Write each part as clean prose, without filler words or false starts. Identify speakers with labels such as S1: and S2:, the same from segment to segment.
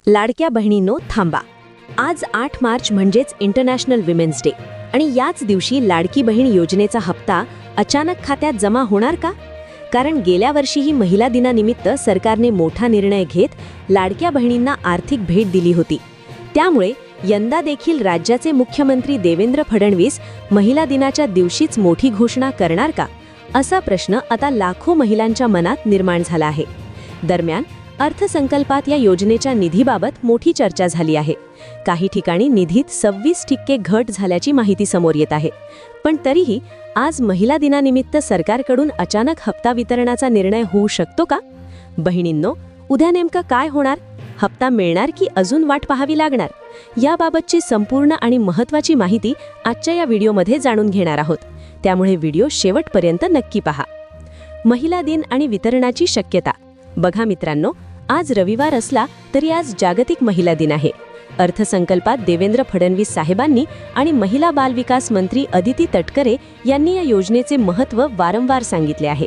S1: लाडक्या बहिणींनो थांबा. आज 8 मार्च म्हणजेच इंटरनॅशनल विमेन्स डे आणि याच दिवशी लाडकी बहीण योजनेचा हप्ता अचानक खात्यात जमा होणार का? कारण गेल्या वर्षीही महिला दिनानिमित्त सरकारने मोठा निर्णय घेत लाडक्या बहिणींना आर्थिक भेट दिली होती. त्यामुळे यंदा देखील राज्याचे मुख्यमंत्री देवेंद्र फडणवीस महिला दिनाच्या दिवशीच मोठी घोषणा करणार का, असा प्रश्न आता लाखो महिलांच्या मनात निर्माण झाला आहे. दरम्यान अर्थसंकल्पात या योजनेच्या निधीबाबत मोठी चर्चा झाली आहे. काही ठिकाणी निधीत 26% घट झाल्याची माहिती समोर येत आहे. पण तरीही आज महिला दिनानिमित्त सरकारकडून अचानक हप्ता वितरणाचा निर्णय होऊ शकतो का? बहिणींनो, उद्या नेमकं काय होणार? हप्ता मिळणार की अजून वाट पाहावी लागणार? याबाबतची संपूर्ण आणि महत्त्वाची माहिती आजच्या या व्हिडिओमध्ये जाणून घेणार आहोत. त्यामुळे व्हिडिओ शेवटपर्यंत नक्की पहा. महिला दिन आणि वितरणाची शक्यता. बघा मित्रांनो, आज रविवार असला तरी आज जागतिक महिला दिन आहे. अर्थसंकल्पात देवेंद्र फडणवीस साहेबांनी आणि महिला बाल विकास मंत्री अदिती तटकरे यांनी या योजनेचे महत्त्व वारंवार सांगितले आहे.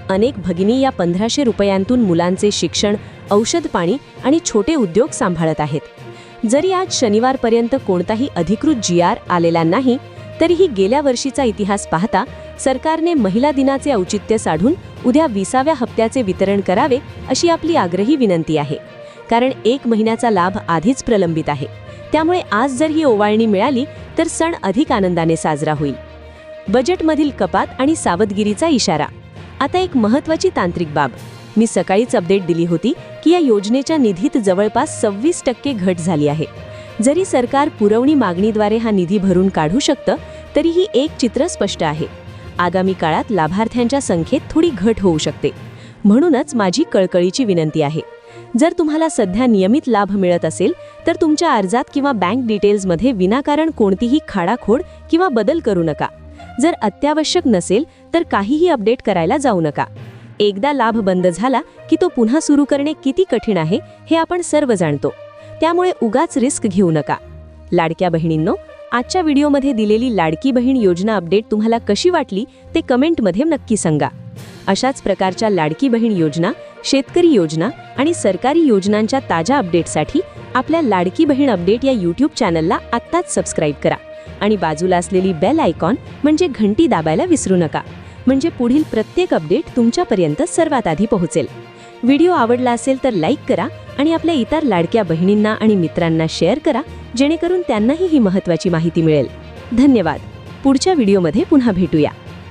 S1: अनेक भगिनी या 1500 रुपयांतून मुलांचे शिक्षण, औषध पाणी आणि छोटे उद्योग सांभाळत आहेत. जरी आज शनिवारपर्यंत कोणताही अधिकृत GR आलेला नाही, तरीही गेल्या वर्षीचा इतिहास पाहता सरकारने महिला दिनाचे औचित्य साधून उद्या 20व्या हप्त्याचे वितरण करावे अशी आपली आग्रही विनंती आहे. कारण 1 महिन्याचा लाभ आधीच प्रलंबित आहे. त्यामुळे आज जर ही ओवाळणी मिळाली तर सण अधिक आनंदाने साजरा होईल. बजेटमधील कपात आणि सावधगिरीचा इशारा. आता एक महत्त्वाची तांत्रिक बाब. मी सकाळीच अपडेट दिली होती की या योजनेच्या निधीत जवळपास 26% घट झाली आहे. जरी सरकार पुरवणी मागणीद्वारे हा निधी भरून काढू शकतं, तरीही एक चित्र स्पष्ट आहे. आगामी काळात लाभार्थ्यांच्या संख्येत थोडी घट होऊ शकते. म्हणूनच माझी कळकळीची विनंती आहे, जर तुम्हाला सध्या नियमित लाभ मिळत असेल तर तुमच्या अर्जात किंवा बँक डिटेल्समध्ये विनाकारण कोणतीही खाडाखोड किंवा बदल करू नका. जर अत्यावश्यक नसेल तर काहीही अपडेट करायला जाऊ नका. एकदा लाभ बंद झाला की तो पुन्हा सुरू करणे किती कठीण आहे हे आपण सर्व जाणतो. त्यामुळे उगाच रिस्क घेऊ नका. लाडक्या बहिणींनो, आजच्या व्हिडिओमध्ये दिलेली लाडकी बहीण योजना अपडेट तुम्हाला कशी वाटली ते कमेंटमध्ये नक्की सांगा. अशाच प्रकारच्या लाडकी बहीण योजना, शेतकरी योजना आणि सरकारी योजनांच्या ताज्या अपडेटसाठी आपल्या लाडकी बहीण अपडेट या YouTube चॅनलला आत्ताच सबस्क्राईब करा आणि बाजूला असलेली बेल आयकॉन म्हणजे घंटी दाबायला विसरू नका. म्हणजे पुढील प्रत्येक अपडेट तुमच्यापर्यंत सर्वात आधी पोहोचेल. व्हिडिओ आवडला असेल तर लाईक करा आणि आपल्या इतर लाडक्या बहिणींना आणि मित्रांना शेअर करा, जेणेकरून त्यांनाही ही महत्त्वाची माहिती मिळेल. धन्यवाद. पुढच्या व्हिडिओमध्ये पुन्हा भेटूया.